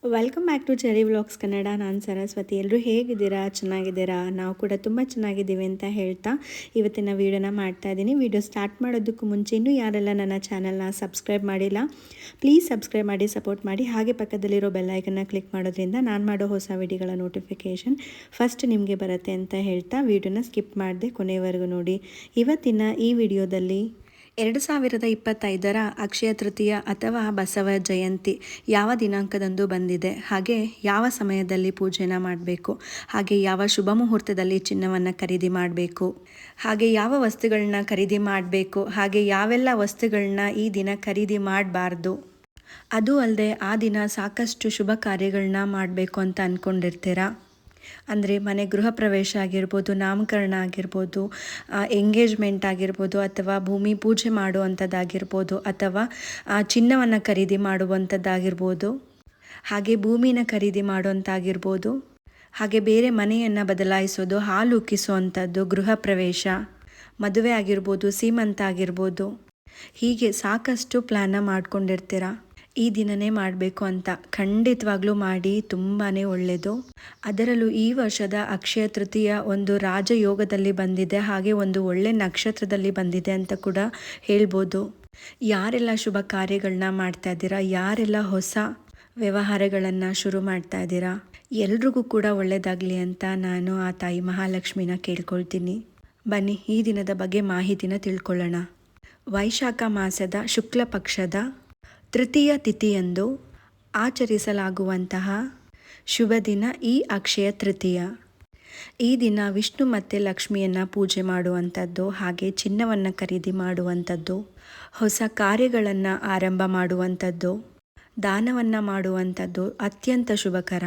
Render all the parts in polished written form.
Welcome back to Cherry vlogs Kannada. ನಾನು ಸರಸ್ವತಿ. ಎಲ್ಲರೂ ಹೇಗಿದ್ದೀರಾ? ಚೆನ್ನಾಗಿದ್ದೀರಾ? ನಾವು ಕೂಡ ತುಂಬ ಚೆನ್ನಾಗಿದ್ದೀವಿ ಅಂತ ಹೇಳ್ತಾ ಇವತ್ತಿನ ವೀಡಿಯೋನ ಮಾಡ್ತಾ ಇದ್ದೀನಿ. ವೀಡಿಯೋ ಸ್ಟಾರ್ಟ್ ಮಾಡೋದಕ್ಕೂ ಮುಂಚೆ ಇನ್ನೂ ಯಾರೆಲ್ಲ ನನ್ನ ಚಾನಲ್ನ ಸಬ್ಸ್ಕ್ರೈಬ್ ಮಾಡಿಲ್ಲ, ಪ್ಲೀಸ್ ಸಬ್ಸ್ಕ್ರೈಬ್ ಮಾಡಿ, ಸಪೋರ್ಟ್ ಮಾಡಿ. ಹಾಗೆ ಪಕ್ಕದಲ್ಲಿರೋ ಬೆಲ್ಲೈಕನ್ನ ಕ್ಲಿಕ್ ಮಾಡೋದ್ರಿಂದ ನಾನು ಮಾಡೋ ಹೊಸ ವಿಡಿಯೋಗಳ ನೋಟಿಫಿಕೇಷನ್ ಫಸ್ಟ್ ನಿಮಗೆ ಬರುತ್ತೆ ಅಂತ ಹೇಳ್ತಾ ವೀಡಿಯೋನ ಸ್ಕಿಪ್ ಮಾಡದೆ ಕೊನೆಯವರೆಗೂ ನೋಡಿ. ಇವತ್ತಿನ ಈ ವಿಡಿಯೋದಲ್ಲಿ 2025 ಅಕ್ಷಯ ತೃತೀಯ ಅಥವಾ ಬಸವ ಜಯಂತಿ ಯಾವ ದಿನಾಂಕದಂದು ಬಂದಿದೆ, ಹಾಗೆ ಯಾವ ಸಮಯದಲ್ಲಿ ಪೂಜೆನ ಮಾಡಬೇಕು, ಹಾಗೆ ಯಾವ ಶುಭ ಮುಹೂರ್ತದಲ್ಲಿ ಚಿನ್ನವನ್ನು ಖರೀದಿ ಮಾಡಬೇಕು, ಹಾಗೆ ಯಾವ ವಸ್ತುಗಳನ್ನ ಖರೀದಿ ಮಾಡಬೇಕು, ಹಾಗೆ ಯಾವೆಲ್ಲ ವಸ್ತುಗಳನ್ನ ಈ ದಿನ ಖರೀದಿ ಮಾಡಬಾರ್ದು. ಅದು ಅಲ್ಲದೆ ಆ ದಿನ ಸಾಕಷ್ಟು ಶುಭ ಕಾರ್ಯಗಳನ್ನ ಮಾಡಬೇಕು ಅಂತ ಅಂದ್ಕೊಂಡಿರ್ತೀರಾ. ಅಂದರೆ ಮನೆ ಗೃಹ ಪ್ರವೇಶ ಆಗಿರ್ಬೋದು, ನಾಮಕರಣ ಆಗಿರ್ಬೋದು, ಎಂಗೇಜ್ಮೆಂಟ್ ಆಗಿರ್ಬೋದು, ಅಥವಾ ಭೂಮಿ ಪೂಜೆ ಮಾಡುವಂಥದ್ದಾಗಿರ್ಬೋದು, ಅಥವಾ ಚಿನ್ನವನ್ನು ಖರೀದಿ ಮಾಡುವಂಥದ್ದಾಗಿರ್ಬೋದು, ಹಾಗೆ ಭೂಮಿನ ಖರೀದಿ ಮಾಡುವಂಥದ್ದಾಗಿರ್ಬೋದು, ಹಾಗೆ ಬೇರೆ ಮನೆಯನ್ನು ಬದಲಾಯಿಸೋದು, ಹಾಲು ಉಕ್ಕಿಸುವಂಥದ್ದು, ಗೃಹ ಪ್ರವೇಶ, ಮದುವೆ ಆಗಿರ್ಬೋದು, ಸೀಮಂತ ಆಗಿರ್ಬೋದು, ಹೀಗೆ ಸಾಕಷ್ಟು ಪ್ಲ್ಯಾನ್ನ ಮಾಡ್ಕೊಂಡಿರ್ತೀರ. ಈ ದಿನನೇ ಮಾಡಬೇಕು ಅಂತ ಖಂಡಿತವಾಗ್ಲೂ ಮಾಡಿ, ತುಂಬಾ ಒಳ್ಳೆಯದು. ಅದರಲ್ಲೂ ಈ ವರ್ಷದ ಅಕ್ಷಯ ತೃತೀಯ ಒಂದು ರಾಜಯೋಗದಲ್ಲಿ ಬಂದಿದೆ, ಹಾಗೆ ಒಂದು ಒಳ್ಳೆ ನಕ್ಷತ್ರದಲ್ಲಿ ಬಂದಿದೆ ಅಂತ ಕೂಡ ಹೇಳ್ಬೋದು. ಯಾರೆಲ್ಲ ಶುಭ ಕಾರ್ಯಗಳನ್ನ ಮಾಡ್ತಾ ಇದ್ದೀರಾ, ಯಾರೆಲ್ಲ ಹೊಸ ವ್ಯವಹಾರಗಳನ್ನು ಶುರು ಮಾಡ್ತಾ ಇದ್ದೀರಾ, ಎಲ್ರಿಗೂ ಕೂಡ ಒಳ್ಳೆಯದಾಗಲಿ ಅಂತ ನಾನು ಆ ತಾಯಿ ಮಹಾಲಕ್ಷ್ಮಿನ ಕೇಳ್ಕೊಳ್ತೀನಿ. ಬನ್ನಿ ಈ ದಿನದ ಬಗ್ಗೆ ಮಾಹಿತಿನ ತಿಳ್ಕೊಳ್ಳೋಣ. ವೈಶಾಖ ಮಾಸದ ಶುಕ್ಲ ಪಕ್ಷದ ತೃತೀಯ ತಿಥಿಯಂದು ಆಚರಿಸಲಾಗುವಂತಹ ಶುಭ ದಿನ ಈ ಅಕ್ಷಯ ತೃತೀಯ. ಈ ದಿನ ವಿಷ್ಣು ಮತ್ತು ಲಕ್ಷ್ಮಿಯನ್ನು ಪೂಜೆ ಮಾಡುವಂಥದ್ದು, ಹಾಗೆ ಚಿನ್ನವನ್ನು ಖರೀದಿ ಮಾಡುವಂಥದ್ದು, ಹೊಸ ಕಾರ್ಯಗಳನ್ನು ಆರಂಭ ಮಾಡುವಂಥದ್ದು, ದಾನವನ್ನು ಮಾಡುವಂಥದ್ದು ಅತ್ಯಂತ ಶುಭಕರ.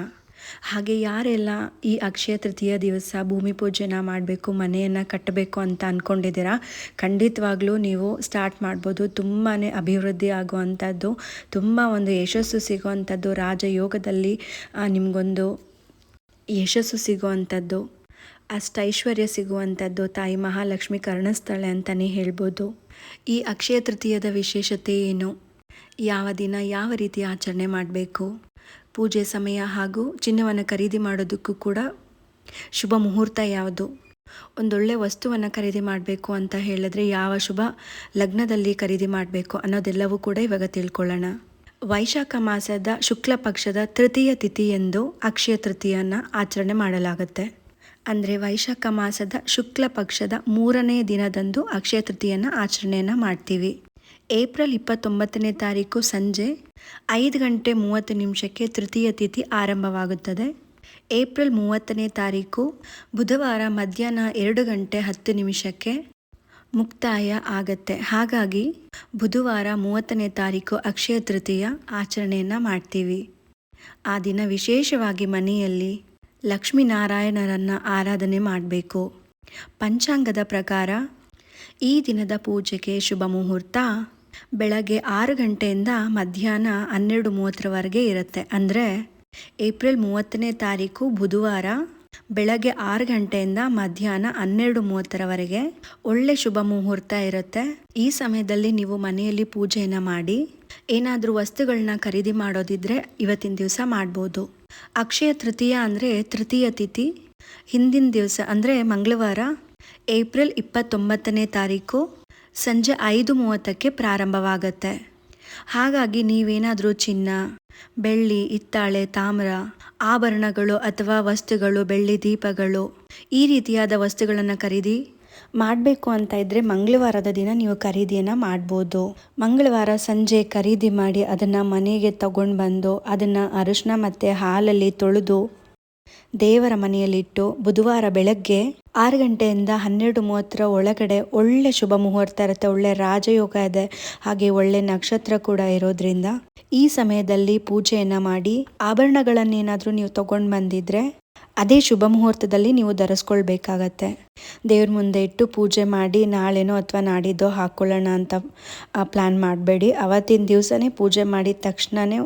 ಹಾಗೆ ಯಾರೆಲ್ಲ ಈ ಅಕ್ಷಯ ತೃತೀಯ ದಿವಸ ಭೂಮಿ ಪೂಜೆನ ಮಾಡಬೇಕು, ಮನೆಯನ್ನು ಕಟ್ಟಬೇಕು ಅಂತ ಅಂದ್ಕೊಂಡಿದ್ದೀರಾ, ಖಂಡಿತವಾಗ್ಲೂ ನೀವು ಸ್ಟಾರ್ಟ್ ಮಾಡ್ಬೋದು. ತುಂಬಾ ಅಭಿವೃದ್ಧಿ ಆಗುವಂಥದ್ದು, ತುಂಬ ಒಂದು ಯಶಸ್ಸು ಸಿಗುವಂಥದ್ದು, ರಾಜಯೋಗದಲ್ಲಿ ನಿಮಗೊಂದು ಯಶಸ್ಸು ಸಿಗುವಂಥದ್ದು, ಅಷ್ಟೈಶ್ವರ್ಯ ಸಿಗುವಂಥದ್ದು ತಾಯಿ ಮಹಾಲಕ್ಷ್ಮಿ ಕರುಣಿಸ್ತಾಳೆ ಅಂತಲೇ ಹೇಳ್ಬೋದು. ಈ ಅಕ್ಷಯ ತೃತೀಯದ ವಿಶೇಷತೆ ಏನು, ಯಾವ ದಿನ ಯಾವ ರೀತಿ ಆಚರಣೆ ಮಾಡಬೇಕು, ಪೂಜೆ ಸಮಯ ಹಾಗೂ ಚಿನ್ನವನ್ನು ಖರೀದಿ ಮಾಡೋದಕ್ಕೂ ಕೂಡ ಶುಭ ಮುಹೂರ್ತ ಯಾವುದು, ಒಂದೊಳ್ಳೆ ವಸ್ತುವನ್ನು ಖರೀದಿ ಮಾಡಬೇಕು ಅಂತ ಹೇಳಿದ್ರೆ ಯಾವ ಶುಭ ಲಗ್ನದಲ್ಲಿ ಖರೀದಿ ಮಾಡಬೇಕು ಅನ್ನೋದೆಲ್ಲವೂ ಕೂಡ ಇವಾಗ ತಿಳ್ಕೊಳ್ಳೋಣ. ವೈಶಾಖ ಮಾಸದ ಶುಕ್ಲ ಪಕ್ಷದ ತೃತೀಯ ತಿಥಿಯಂದು ಅಕ್ಷಯ ತೃತೀಯನ ಆಚರಣೆ ಮಾಡಲಾಗುತ್ತೆ. ಅಂದರೆ ವೈಶಾಖ ಮಾಸದ ಶುಕ್ಲ ಪಕ್ಷದ 3ನೇ ದಿನದಂದು ಅಕ್ಷಯ ತೃತೀಯನ ಆಚರಣೆಯನ್ನು ಮಾಡ್ತೀವಿ. ಏಪ್ರಿಲ್ 29ನೇ ತಾರೀಕು ಸಂಜೆ 5:30 ತೃತೀಯ ತಿಥಿ ಆರಂಭವಾಗುತ್ತದೆ. ಏಪ್ರಿಲ್ 30ನೇ ತಾರೀಕು ಬುಧವಾರ ಮಧ್ಯಾಹ್ನ 2:10 ಮುಕ್ತಾಯ ಆಗತ್ತೆ. ಹಾಗಾಗಿ ಬುಧವಾರ 30ನೇ ತಾರೀಕು ಅಕ್ಷಯ ತೃತೀಯ ಆಚರಣೆಯನ್ನು ಮಾಡ್ತೀವಿ. ಆ ದಿನ ವಿಶೇಷವಾಗಿ ಮನೆಯಲ್ಲಿ ಲಕ್ಷ್ಮೀನಾರಾಯಣರನ್ನು ಆರಾಧನೆ ಮಾಡಬೇಕು. ಪಂಚಾಂಗದ ಪ್ರಕಾರ ಈ ದಿನದ ಪೂಜೆಗೆ ಶುಭ ಮುಹೂರ್ತ ಬೆಳಗ್ಗೆ 6 ಗಂಟೆಯಿಂದ ಮಧ್ಯಾಹ್ನ 12:30 ಇರುತ್ತೆ. ಅಂದರೆ ಏಪ್ರಿಲ್ 30ನೇ ತಾರೀಕು ಬುಧವಾರ ಬೆಳಗ್ಗೆ 6 ಗಂಟೆಯಿಂದ ಮಧ್ಯಾಹ್ನ 12:30 ಒಳ್ಳೆ ಶುಭ ಮುಹೂರ್ತ ಇರುತ್ತೆ. ಈ ಸಮಯದಲ್ಲಿ ನೀವು ಮನೆಯಲ್ಲಿ ಪೂಜೆಯನ್ನು ಮಾಡಿ ಏನಾದರೂ ವಸ್ತುಗಳನ್ನ ಖರೀದಿ ಮಾಡೋದಿದ್ರೆ ಇವತ್ತಿನ ದಿವಸ ಮಾಡ್ಬೋದು. ಅಕ್ಷಯ ತೃತೀಯ ಅಂದರೆ ತೃತೀಯ ತಿಥಿ ಹಿಂದಿನ ದಿವಸ ಅಂದರೆ ಮಂಗಳವಾರ ಏಪ್ರಿಲ್ 29ನೇ ತಾರೀಕು ಸಂಜೆ 5:30 ಪ್ರಾರಂಭವಾಗುತ್ತೆ. ಹಾಗಾಗಿ ನೀವೇನಾದರೂ ಚಿನ್ನ, ಬೆಳ್ಳಿ, ಹಿತ್ತಾಳೆ, ತಾಮ್ರ, ಆಭರಣಗಳು ಅಥವಾ ವಸ್ತುಗಳು, ಬೆಳ್ಳಿ ದೀಪಗಳು, ಈ ರೀತಿಯಾದ ವಸ್ತುಗಳನ್ನು ಖರೀದಿ ಮಾಡಬೇಕು ಅಂತ ಇದ್ದರೆ ಮಂಗಳವಾರದ ದಿನ ನೀವು ಖರೀದಿಯನ್ನು ಮಾಡ್ಬೋದು. ಮಂಗಳವಾರ ಸಂಜೆ ಖರೀದಿ ಮಾಡಿ ಅದನ್ನು ಮನೆಗೆ ತಗೊಂಡು ಬಂದು ಅದನ್ನು ಅರಿಶಿನ ಮತ್ತು ಹಾಲಲ್ಲಿ ತೊಳೆದು ದೇವರ ಮನೆಯಲ್ಲಿಟ್ಟು ಬುಧವಾರ ಬೆಳಗ್ಗೆ 6 ಗಂಟೆಯಿಂದ 12:30 ಒಳಗಡೆ ಒಳ್ಳೆ ಶುಭ ಮುಹೂರ್ತ ಇರುತ್ತೆ, ಒಳ್ಳೆ ರಾಜಯೋಗ ಇದೆ, ಹಾಗೆ ಒಳ್ಳೆ ನಕ್ಷತ್ರ ಕೂಡ ಇರೋದ್ರಿಂದ ಈ ಸಮಯದಲ್ಲಿ ಪೂಜೆಯನ್ನು ಮಾಡಿ ಆಭರಣಗಳನ್ನೇನಾದರೂ ನೀವು ತಗೊಂಡು ಬಂದಿದ್ರೆ ಅದೇ ಶುಭ ಮುಹೂರ್ತದಲ್ಲಿ ನೀವು ಧರಿಸ್ಕೊಳ್ಬೇಕಾಗತ್ತೆ. ದೇವ್ರ ಮುಂದೆ ಇಟ್ಟು ಪೂಜೆ ಮಾಡಿ ನಾಳೆನೋ ಅಥವಾ ನಾಡಿದ್ದೋ ಹಾಕ್ಕೊಳ್ಳೋಣ ಅಂತ ಪ್ಲ್ಯಾನ್ ಮಾಡಬೇಡಿ. ಅವತ್ತಿನ ದಿವಸನೇ ಪೂಜೆ ಮಾಡಿದ ತಕ್ಷಣವೇ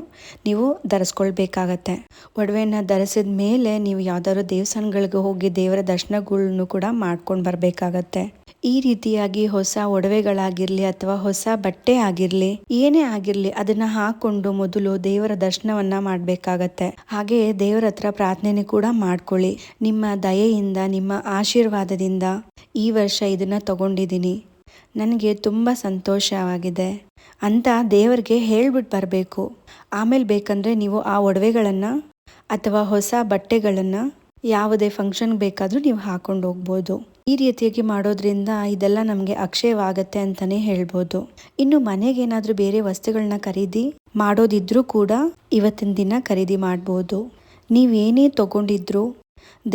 ನೀವು ಧರಿಸ್ಕೊಳ್ಬೇಕಾಗತ್ತೆ. ಒಡವೆನ ಧರಿಸಿದ ಮೇಲೆ ನೀವು ಯಾವ್ದಾದ್ರು ದೇವಸ್ಥಾನಗಳಿಗೆ ಹೋಗಿ ದೇವರ ದರ್ಶನಗಳನ್ನು ಕೂಡ ಮಾಡ್ಕೊಂಡು ಬರಬೇಕಾಗತ್ತೆ. ಈ ರೀತಿಯಾಗಿ ಹೊಸ ಒಡವೆಗಳಾಗಿರ್ಲಿ ಅಥವಾ ಹೊಸ ಬಟ್ಟೆ ಆಗಿರ್ಲಿ ಏನೇ ಆಗಿರ್ಲಿ ಅದನ್ನ ಹಾಕೊಂಡು ಮೊದಲು ದೇವರ ದರ್ಶನವನ್ನ ಮಾಡ್ಬೇಕಾಗತ್ತೆ. ಹಾಗೆ ದೇವರ ಹತ್ರ ಪ್ರಾರ್ಥನೆ ಕೂಡ ಮಾಡ್ಕೊಳ್ಳಿ. ನಿಮ್ಮ ದಯೆಯಿಂದ, ನಿಮ್ಮ ಆಶೀರ್ವಾದದಿಂದ ಈ ವರ್ಷ ಇದನ್ನ ತಗೊಂಡಿದ್ದೀನಿ, ನನಗೆ ತುಂಬ ಸಂತೋಷವಾಗಿದೆ ಅಂತ ದೇವರಿಗೆ ಹೇಳ್ಬಿಟ್ಟು ಬರಬೇಕು. ಆಮೇಲೆ ಬೇಕಂದ್ರೆ ನೀವು ಆ ಒಡವೆಗಳನ್ನು ಅಥವಾ ಹೊಸ ಬಟ್ಟೆಗಳನ್ನು ಯಾವುದೇ ಫಂಕ್ಷನ್ ಬೇಕಾದರೂ ನೀವು ಹಾಕೊಂಡು ಹೋಗ್ಬೋದು. ಈ ರೀತಿಯಾಗಿ ಮಾಡೋದ್ರಿಂದ ಇದೆಲ್ಲ ನಮಗೆ ಅಕ್ಷಯವಾಗತ್ತೆ ಅಂತಲೇ ಹೇಳ್ಬೋದು. ಇನ್ನು ಮನೆಗೇನಾದರೂ ಬೇರೆ ವಸ್ತುಗಳನ್ನ ಖರೀದಿ ಮಾಡೋದಿದ್ರೂ ಕೂಡ ಇವತ್ತಿನ ದಿನ ಖರೀದಿ ಮಾಡ್ಬೋದು. ನೀವೇನೇ ತಗೊಂಡಿದ್ರು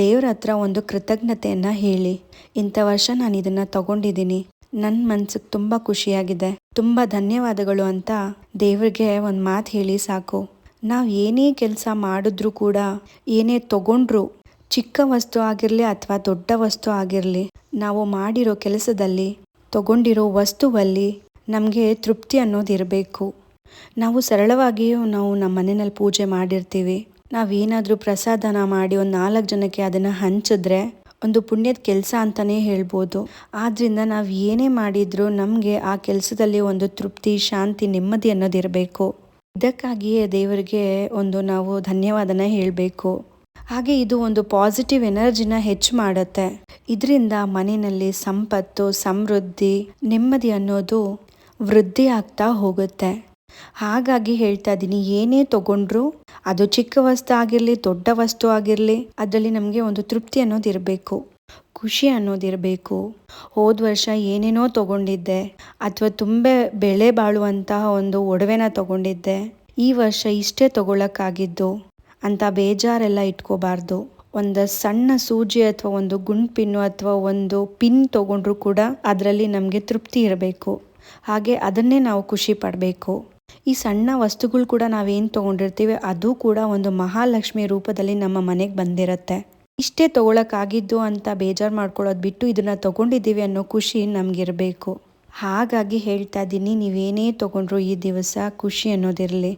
ದೇವರ ಹತ್ರ ಒಂದು ಕೃತಜ್ಞತೆಯನ್ನು ಹೇಳಿ, ಇಂಥ ವರ್ಷ ನಾನು ಇದನ್ನು ತಗೊಂಡಿದ್ದೀನಿ, ನನ್ನ ಮನ್ಸಿಗೆ ತುಂಬ ಖುಷಿಯಾಗಿದೆ, ತುಂಬ ಧನ್ಯವಾದಗಳು ಅಂತ ದೇವ್ರಿಗೆ ಒಂದು ಮಾತು ಹೇಳಿ ಸಾಕು. ನಾವು ಏನೇ ಕೆಲಸ ಮಾಡಿದ್ರೂ ಕೂಡ, ಏನೇ ತಗೊಂಡ್ರು, ಚಿಕ್ಕ ವಸ್ತು ಆಗಿರಲಿ ಅಥವಾ ದೊಡ್ಡ ವಸ್ತು ಆಗಿರಲಿ, ನಾವು ಮಾಡಿರೋ ಕೆಲಸದಲ್ಲಿ, ತಗೊಂಡಿರೋ ವಸ್ತುವಲ್ಲಿ ನಮಗೆ ತೃಪ್ತಿ ಅನ್ನೋದು ಇರಬೇಕು. ನಾವು ಸರಳವಾಗಿಯೂ ನಾವು ನಮ್ಮ ಮನೆಯಲ್ಲಿ ಪೂಜೆ ಮಾಡಿರ್ತೀವಿ. ನಾವೇನಾದರೂ ಪ್ರಸಾದನ ಮಾಡಿ ಒಂದು 4 ಜನಕ್ಕೆ ಅದನ್ನು ಹಂಚಿದ್ರೆ ಒಂದು ಪುಣ್ಯದ ಕೆಲಸ ಅಂತಲೇ ಹೇಳ್ಬೋದು. ಆದ್ದರಿಂದ ನಾವು ಏನೇ ಮಾಡಿದರೂ ನಮಗೆ ಆ ಕೆಲಸದಲ್ಲಿ ಒಂದು ತೃಪ್ತಿ, ಶಾಂತಿ, ನೆಮ್ಮದಿ ಅನ್ನೋದಿರಬೇಕು. ಇದಕ್ಕಾಗಿಯೇ ದೇವರಿಗೆ ನಾವು ಧನ್ಯವಾದನ ಹೇಳಬೇಕು. ಹಾಗೆ ಇದು ಒಂದು ಪಾಸಿಟಿವ್ ಎನರ್ಜಿನ ಹೆಚ್ಚು ಮಾಡುತ್ತೆ. ಇದರಿಂದ ಮನೆಯಲ್ಲಿ ಸಂಪತ್ತು, ಸಮೃದ್ಧಿ, ನೆಮ್ಮದಿ ಅನ್ನೋದು ವೃದ್ಧಿ ಆಗ್ತಾ ಹೋಗುತ್ತೆ. ಹಾಗಾಗಿ ಹೇಳ್ತಾ ಇದ್ದೀನಿ, ಏನೇ ತಗೊಂಡ್ರು ಅದು ಚಿಕ್ಕ ವಸ್ತು ಆಗಿರಲಿ, ದೊಡ್ಡ ವಸ್ತು ಆಗಿರಲಿ, ಅದರಲ್ಲಿ ನಮಗೆ ಒಂದು ತೃಪ್ತಿ ಅನ್ನೋದಿರಬೇಕು, ಖುಷಿ ಅನ್ನೋದಿರಬೇಕು. ಹೋದ ವರ್ಷ ಏನೇನೋ ತಗೊಂಡಿದ್ದೆ ಅಥವಾ ತುಂಬ ಬೆಲೆ ಬಾಳುವಂತಹ ಒಂದು ಒಡವೆನ ತಗೊಂಡಿದ್ದೆ, ಈ ವರ್ಷ ಇಷ್ಟೇ ತಗೊಳಕ್ಕಾಗಿದ್ದು ಅಂತ ಬೇಜಾರೆಲ್ಲ ಇಟ್ಕೋಬಾರ್ದು. ಒಂದು ಸಣ್ಣ ಸೂಜಿ ಅಥವಾ ಒಂದು ಗುಂಡು ಪಿನ್ನು ಅಥವಾ ಒಂದು ಪಿನ್ ತಗೊಂಡ್ರು ಕೂಡ ಅದರಲ್ಲಿ ನಮಗೆ ತೃಪ್ತಿ ಇರಬೇಕು. ಹಾಗೆ ಅದನ್ನೇ ನಾವು ಖುಷಿ ಪಡಬೇಕು. ಈ ಸಣ್ಣ ವಸ್ತುಗಳು ಕೂಡ ನಾವೇನು ತೊಗೊಂಡಿರ್ತೀವಿ ಅದು ಕೂಡ ಒಂದು ಮಹಾಲಕ್ಷ್ಮಿ ರೂಪದಲ್ಲಿ ನಮ್ಮ ಮನೆಗೆ ಬಂದಿರುತ್ತೆ. ಇಷ್ಟೇ ತೊಗೊಳಕ್ಕಾಗಿದ್ದು ಅಂತ ಬೇಜಾರು ಮಾಡ್ಕೊಳ್ಳೋದು ಬಿಟ್ಟು ಇದನ್ನು ತೊಗೊಂಡಿದ್ದೀವಿ ಅನ್ನೋ ಖುಷಿ ನಮಗಿರಬೇಕು. ಹಾಗಾಗಿ ಹೇಳ್ತಾ ಇದ್ದೀನಿ, ನೀವೇನೇ ತೊಗೊಂಡ್ರು ಈ ದಿವಸ ಖುಷಿ ಅನ್ನೋದಿರಲಿ.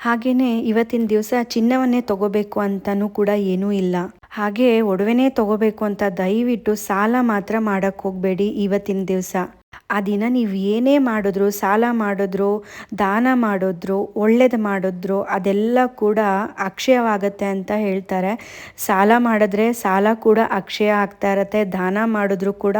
ಹಾಗೆಯೇ ಇವತ್ತಿನ ದಿವಸ ಚಿನ್ನವನ್ನೇ ತಗೋಬೇಕು ಅಂತಲೂ ಕೂಡ ಏನೂ ಇಲ್ಲ. ಹಾಗೆ ಒಡವೆನೇ ತಗೋಬೇಕು ಅಂತ ದಯವಿಟ್ಟು ಸಾಲ ಮಾತ್ರ ಮಾಡೋಕ್ಕೆ ಹೋಗಬೇಡಿ. ಇವತ್ತಿನ ದಿವಸ ಆ ದಿನ ನೀವು ಏನೇ ಮಾಡಿದ್ರು, ಸಾಲ ಮಾಡಿದ್ರು, ದಾನ ಮಾಡಿದ್ರು, ಒಳ್ಳೇದು ಮಾಡಿದ್ರು ಅದೆಲ್ಲ ಕೂಡ ಅಕ್ಷಯವಾಗತ್ತೆ ಅಂತ ಹೇಳ್ತಾರೆ. ಸಾಲ ಮಾಡಿದ್ರೆ ಸಾಲ ಕೂಡ ಅಕ್ಷಯ ಆಗ್ತಾ ಇರತ್ತೆ, ದಾನ ಮಾಡಿದ್ರು ಕೂಡ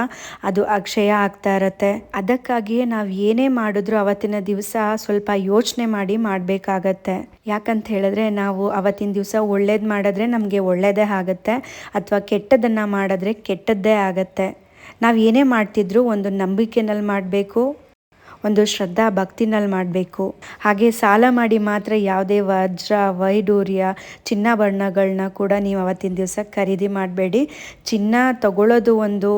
ಅದು ಅಕ್ಷಯ ಆಗ್ತಾ ಇರತ್ತೆ. ಅದಕ್ಕಾಗಿಯೇ ನಾವು ಏನೇ ಮಾಡಿದ್ರು ಅವತ್ತಿನ ದಿವಸ ಸ್ವಲ್ಪ ಯೋಚನೆ ಮಾಡಿ ಮಾಡಬೇಕಾಗತ್ತೆ. ಯಾಕಂತ ಹೇಳಿದ್ರೆ ನಾವು ಅವತ್ತಿನ ದಿವಸ ಒಳ್ಳೇದು ಮಾಡಿದ್ರೆ ನಮಗೆ ಒಳ್ಳೆಯದೇ ಆಗುತ್ತೆ, ಅಥವಾ ಕೆಟ್ಟದನ್ನು ಮಾಡಿದ್ರೆ ಕೆಟ್ಟದ್ದೇ ಆಗತ್ತೆ. ನಾವು ಏನೇ ಮಾಡ್ತಿದ್ರು ಒಂದು ನಂಬಿಕೆನಲ್ಲಿ ಮಾಡಬೇಕು, ಒಂದು ಶ್ರದ್ಧಾ ಭಕ್ತಿನಲ್ಲಿ ಮಾಡಬೇಕು. ಹಾಗೆ ಸಾಲ ಮಾಡಿ ಮಾತ್ರ ಯಾವುದೇ ವಜ್ರ, ವೈಡೂರ್ಯ, ಚಿನ್ನಾಭರಣಗಳನ್ನ ಕೂಡ ನೀವು ಅವತ್ತಿನ ದಿವಸ ಖರೀದಿ ಮಾಡಬೇಡಿ. ಚಿನ್ನ ತಗೊಳ್ಳೋದು ಒಂದು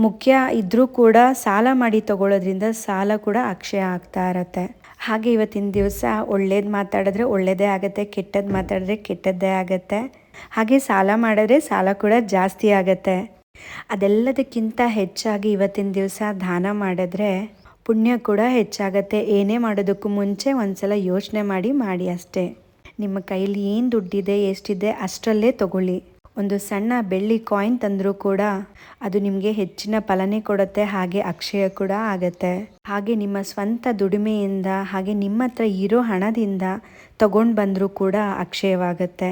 ಮುಖ್ಯ ಇದ್ದರೂ ಕೂಡ ಸಾಲ ಮಾಡಿ ತಗೊಳ್ಳೋದ್ರಿಂದ ಸಾಲ ಕೂಡ ಅಕ್ಷಯ ಆಗ್ತಾ ಇರತ್ತೆ. ಹಾಗೆ ಇವತ್ತಿನ ದಿವಸ ಒಳ್ಳೇದು ಮಾತಾಡಿದ್ರೆ ಒಳ್ಳೆಯದೇ ಆಗುತ್ತೆ, ಕೆಟ್ಟದ್ದು ಮಾತಾಡಿದ್ರೆ ಕೆಟ್ಟದ್ದೇ ಆಗುತ್ತೆ. ಹಾಗೆ ಸಾಲ ಮಾಡಿದ್ರೆ ಸಾಲ ಕೂಡ ಜಾಸ್ತಿ ಆಗುತ್ತೆ. ಅದೆಲ್ಲದಕ್ಕಿಂತ ಹೆಚ್ಚಾಗಿ ಇವತ್ತಿನ ದಿವಸ ದಾನ ಮಾಡಿದ್ರೆ ಪುಣ್ಯ ಕೂಡ ಹೆಚ್ಚಾಗತ್ತೆ. ಏನೇ ಮಾಡೋದಕ್ಕೂ ಮುಂಚೆ ಒಂದ್ಸಲ ಯೋಚನೆ ಮಾಡಿ ಅಷ್ಟೇ. ನಿಮ್ಮ ಕೈಲಿ ಏನು ದುಡ್ಡಿದೆ, ಎಷ್ಟಿದೆ ಅಷ್ಟರಲ್ಲೇ ತಗೊಳ್ಳಿ. ಒಂದು ಸಣ್ಣ ಬೆಳ್ಳಿ ಕಾಯಿನ್ ತಂದರೂ ಕೂಡ ಅದು ನಿಮಗೆ ಹೆಚ್ಚಿನ ಫಲನೇ ಕೊಡುತ್ತೆ, ಹಾಗೆ ಅಕ್ಷಯ ಕೂಡ ಆಗುತ್ತೆ. ಹಾಗೆ ನಿಮ್ಮ ಸ್ವಂತ ದುಡಿಮೆಯಿಂದ, ಹಾಗೆ ನಿಮ್ಮ ಹತ್ರ ಇರೋ ಹಣದಿಂದ ತಗೊಂಡು ಬಂದರೂ ಕೂಡ ಅಕ್ಷಯವಾಗುತ್ತೆ.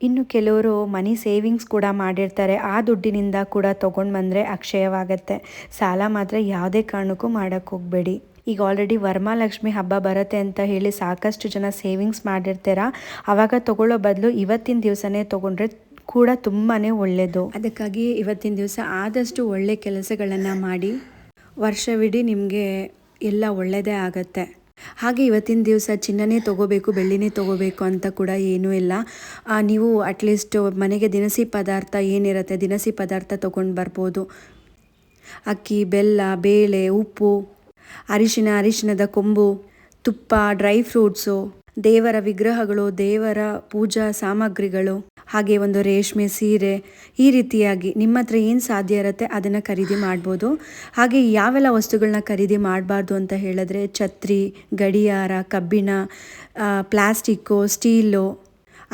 ಇನ್ನು ಕೆಲವರು ಮನಿ ಸೇವಿಂಗ್ಸ್ ಕೂಡ ಮಾಡಿರ್ತಾರೆ, ಆ ದುಡ್ಡಿನಿಂದ ಕೂಡ ತೊಗೊಂಡು ಬಂದರೆ ಅಕ್ಷಯವಾಗತ್ತೆ. ಸಾಲ ಮಾತ್ರ ಯಾವುದೇ ಕಾರಣಕ್ಕೂ ಮಾಡೋಕ್ಕೆ ಹೋಗಬೇಡಿ. ಈಗ ಆಲ್ರೆಡಿ ವರಮಹಾಲಕ್ಷ್ಮಿ ಹಬ್ಬ ಬರುತ್ತೆ ಅಂತ ಹೇಳಿ ಸಾಕಷ್ಟು ಜನ ಸೇವಿಂಗ್ಸ್ ಮಾಡಿರ್ತೀರ. ಆವಾಗ ತೊಗೊಳ್ಳೋ ಬದಲು ಇವತ್ತಿನ ದಿವಸನೇ ತೊಗೊಂಡ್ರೆ ಕೂಡ ತುಂಬಾ ಒಳ್ಳೆಯದು. ಅದಕ್ಕಾಗಿ ಇವತ್ತಿನ ದಿವಸ ಆದಷ್ಟು ಒಳ್ಳೆ ಕೆಲಸಗಳನ್ನು ಮಾಡಿ ವರ್ಷವಿಡೀ ನಿಮಗೆ ಎಲ್ಲ ಒಳ್ಳೆಯದೇ ಆಗತ್ತೆ. ಹಾಗೆ ಇವತ್ತಿನ ದಿವಸ ಚಿನ್ನನೇ ತೊಗೋಬೇಕು, ಬೆಳ್ಳಿನೇ ತೊಗೋಬೇಕು ಅಂತ ಕೂಡ ಏನೂ ಇಲ್ಲ. ನೀವು ಅಟ್ಲೀಸ್ಟ್ ಮನೆಗೆ ದಿನಸಿ ಪದಾರ್ಥ ಏನಿರುತ್ತೆ ದಿನಸಿ ಪದಾರ್ಥ ತೊಗೊಂಡು ಬರ್ಬೋದು. ಅಕ್ಕಿ, ಬೆಲ್ಲ, ಬೇಳೆ, ಉಪ್ಪು, ಅರಿಶಿಣದ ಕೊಂಬು, ತುಪ್ಪ, ಡ್ರೈ ಫ್ರೂಟ್ಸು, ದೇವರ ವಿಗ್ರಹಗಳು, ದೇವರ ಪೂಜಾ ಸಾಮಗ್ರಿಗಳು, ಹಾಗೆ ಒಂದು ರೇಷ್ಮೆ ಸೀರೆ, ಈ ರೀತಿಯಾಗಿ ನಿಮ್ಮ ಹತ್ರ ಏನು ಸಾಧ್ಯ ಇರುತ್ತೆ ಅದನ್ನು ಖರೀದಿ ಮಾಡ್ಬೋದು. ಹಾಗೆ ಯಾವೆಲ್ಲ ವಸ್ತುಗಳನ್ನ ಖರೀದಿ ಮಾಡಬಾರ್ದು ಅಂತ ಹೇಳಿದ್ರೆ ಛತ್ರಿ, ಗಡಿಯಾರ, ಕಬ್ಬಿಣ, ಪ್ಲಾಸ್ಟಿಕ್ಕು, ಸ್ಟೀಲು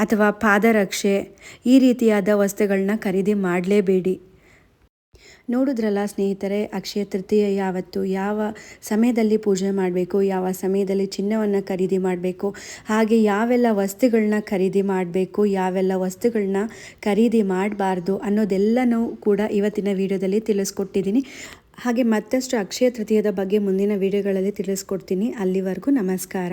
ಅಥವಾ ಪಾದರಕ್ಷೆ, ಈ ರೀತಿಯಾದ ವಸ್ತುಗಳನ್ನ ಖರೀದಿ ಮಾಡಲೇಬೇಡಿ. ನೋಡಿದ್ರಲ್ಲ ಸ್ನೇಹಿತರೆ, ಅಕ್ಷಯ ತೃತೀಯ ಯಾವತ್ತು, ಯಾವ ಸಮಯದಲ್ಲಿ ಪೂಜೆ ಮಾಡಬೇಕು, ಯಾವ ಸಮಯದಲ್ಲಿ ಚಿನ್ನವನ್ನು ಖರೀದಿ ಮಾಡಬೇಕು, ಹಾಗೆ ಯಾವೆಲ್ಲ ವಸ್ತುಗಳನ್ನ ಖರೀದಿ ಮಾಡಬೇಕು, ಯಾವೆಲ್ಲ ವಸ್ತುಗಳನ್ನ ಖರೀದಿ ಮಾಡಬಾರ್ದು ಅನ್ನೋದೆಲ್ಲನೂ ಕೂಡ ಇವತ್ತಿನ ವಿಡಿಯೋದಲ್ಲಿ ತಿಳಿಸ್ಕೊಟ್ಟಿದ್ದೀನಿ. ಹಾಗೆ ಮತ್ತಷ್ಟು ಅಕ್ಷಯ ತೃತೀಯದ ಬಗ್ಗೆ ಮುಂದಿನ ವಿಡಿಯೋಗಳಲ್ಲಿ ತಿಳಿಸ್ಕೊಡ್ತೀನಿ. ಅಲ್ಲಿವರೆಗೂ ನಮಸ್ಕಾರ.